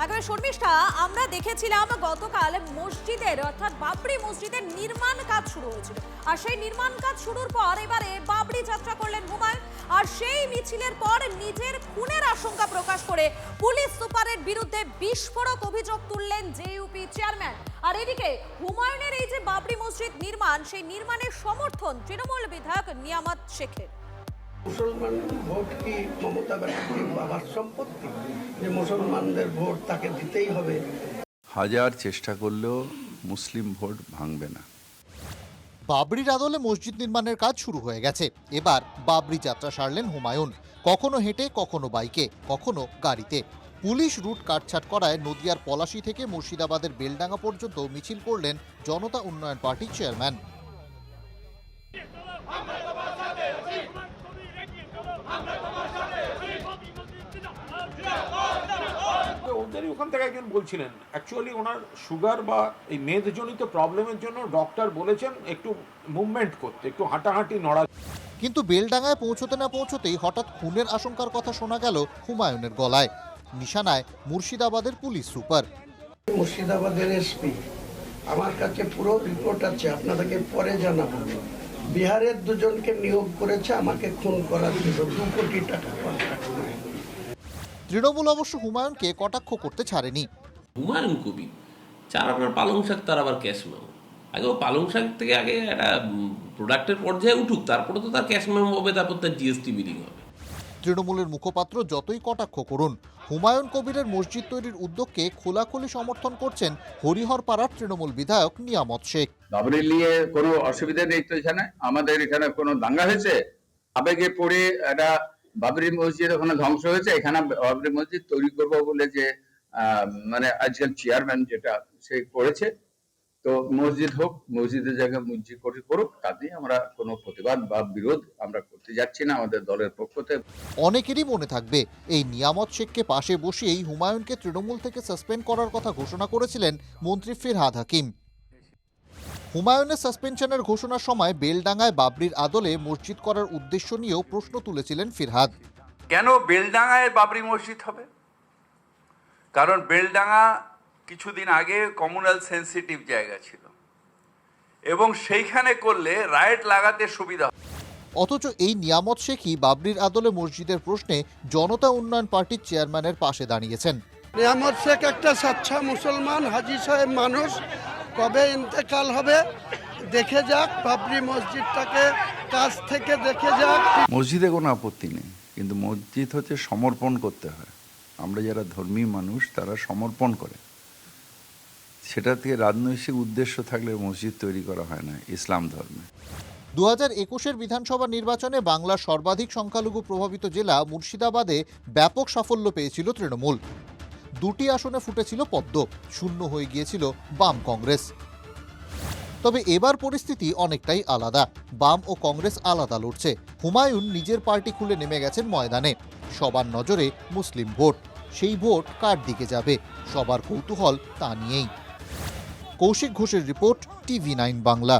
একেবারে শর্মিষ্ঠা, আমরা দেখেছিলাম গতকাল মসজিদের অর্থাৎ বাবরি মসজিদের নির্মাণ কাজ শুরু হয়েছিল, আর সেই নির্মাণ কাজ শুরুর পর এবারে বাবরি যাত্রা করলেন হুমায়ুন। আর সেই মিছিলের পর নিজের খুনের আশঙ্কা প্রকাশ করে পুলিশ সুপারের বিরুদ্ধে বিস্ফোরক অভিযোগ তুললেন জেইউপি চেয়ারম্যান। আর এদিকে হুমায়ুনের এই যে বাবরি মসজিদ নির্মাণ, সেই নির্মাণের সমর্থন তৃণমূল বিধায়ক নিয়ামত শেখের। মুসলমান ভোট কি মমতা ব্যানার্জির বাবার সম্পত্তি যে মুসলমানদের ভোট তাকে দিতেই হবে? হাজার চেষ্টা করলেও মুসলিম ভোট ভাঙবে না। বাবরির আদলে মসজিদ নির্মাণের কাজ শুরু হয়ে গেছে। এবার বাবরি যাত্রা সারলেন হুমায়ুন, কখনো হেঁটে, কখনো বাইকে, কখনো গাড়িতে। পুলিশ রুট কাটছাট করায় নদিয়ার পলাশী থেকে মুর্শিদাবাদের বেলডাঙ্গা পর্যন্ত মিছিল করলেন জনতা উন্নয়ন পার্টির চেয়ারম্যান। ওদেরই ওখান থেকে একজন বলছিলেন অ্যাকচুয়ালি ওনার সুগার বা এই মেদজনিত প্রবলেমের জন্য ডক্টর বলেছেন একটু মুভমেন্ট করতে, একটু হাঁটাহাঁটি নড়া। কিন্তু বেলডাঙ্গায় পৌঁছতে না পৌঁছতেই হঠাৎ খুনের আশঙ্কার কথা শোনা গেল হুমায়ুনের গলায়। নিশানায় মুর্শিদাবাদের পুলিশ সুপার। মুর্শিদাবাদের এসপি আমার কাছে পুরো রিপোর্ট আছে, আপনাদেরকে পরে জানাবো। বিহারের দুজনকে নিয়োগ করেছে আমাকে খুন করার জন্য 2 কোটি টাকা কন্ট্রাক্ট করে। তৃণমূল অবশ্য হুমায়ুনকে কটাক্ষ করতে ছাড়েনি। হুমায়ুন কবি চার আপনার পালং শাক, তার আবার ক্যাশ মেমো। আগে ও পালং শাক থেকে আগে একটা প্রোডাক্টের পর্যায়ে উঠুক, তারপরে তো তার ক্যাশ মেমো হবে, তারপর তার জিএসটি বিলিং হবে। তৃণমূলের মুখপাত্র যতই কটাক্ষ করুন, হুমায়ুন কবিরের মসজিদ তৈরির উদ্যোগকে খোলাখুলি সমর্থন করছেন হরিহরপাড়ার তৃণমূল বিধায়ক নিয়ামত শেখ। বাবরি নিয়ে কোনো অসুবিধা নেই তো এখানে, আমাদের এখানে কোনো দাঙ্গা হয়েছে? আবেগে পড়ে একটা বাবরি মসজিদ ওখানে ধ্বংস হয়েছে, এখানে বাবরি মসজিদ তৈরি করবো বলে যে মানে আজকাল চেয়ারম্যান যেটা সে করেছে, তো মসজিদ হোক, মসজিদের জায়গায় মসজিদ করুক, তাতে আমরা কোনো প্রতিবাদ বা বিরোধ আমরা করতে যাচ্ছি না আমাদের দলের পক্ষ থেকে। অনেকেরই মনে থাকবে এই নিয়ামত শেখকে পাশে বসিয়েই হুমায়ুনকে তৃণমূল থেকে সাসপেন্ড করার কথা ঘোষণা করেছিলেন মন্ত্রী ফিরহাদ হাকিম। হুমায়ুনের সাসপেনশনের ঘোষণার সময় বেলডাঙ্গায় বাবরির আদলে মসজিদ করার উদ্দেশ্য নিয়েও প্রশ্ন তুলেছিলেন ফিরহাদ। কেন বেলডাঙ্গায় বাবরি মসজিদ হবে? কারণ বেলডাঙ্গা কিছুদিন আগে কমিউনাল সেন্সিটিভ জায়গা ছিল এবং সেইখানে করলে রায়েট লাগাতে সুবিধা। অথচ এই নিয়ামত শেখই বাবরির আদলে মসজিদের প্রশ্নে জনতা উন্নয়ন পার্টির চেয়ারম্যানের পাশে দাঁড়িয়েছেন। নিয়ামত শেখ একটা স্বচ্ছা মুসলমান, হাজি সাহেব মানুষ, কবে ইন্তেকাল হবে দেখে যাক, বাবরি মসজিদটাকে কাছ থেকে দেখে যাক। মসজিদে কোনো আপত্তি নেই, কিন্তু মসজিদ হচ্ছে সমর্পণ করতে হয়। আমরা যারা ধর্মী মানুষ তারা সমর্পণ করে, সেটা থেকে রাজনৈতিক উদ্দেশ্য থাকলে মসজিদ তৈরি করা হয় না ইসলাম ধর্মে। 2021-এর বিধানসভা নির্বাচনে বাংলার সর্বাধিক সংখ্যালঘু প্রভাবিত জেলা মুর্শিদাবাদে ব্যাপক সাফল্য পেয়েছিল তৃণমূল। 2টি আসনে ফুটেছিল পদ্ম, শূন্য হয়ে গিয়েছিল বাম কংগ্রেস। তবে এবার পরিস্থিতি অনেকটাই আলাদা। বাম ও কংগ্রেস আলাদা লড়ছে। হুমায়ুন নিজের পার্টি খুলে নেমে গেছেন ময়দানে। সবার নজরে মুসলিম ভোট। সেই ভোট কার দিকে যাবে, সবার কৌতূহল তা নিয়েই। কৌশিক ঘোষের রিপোর্ট, TV9 বাংলা।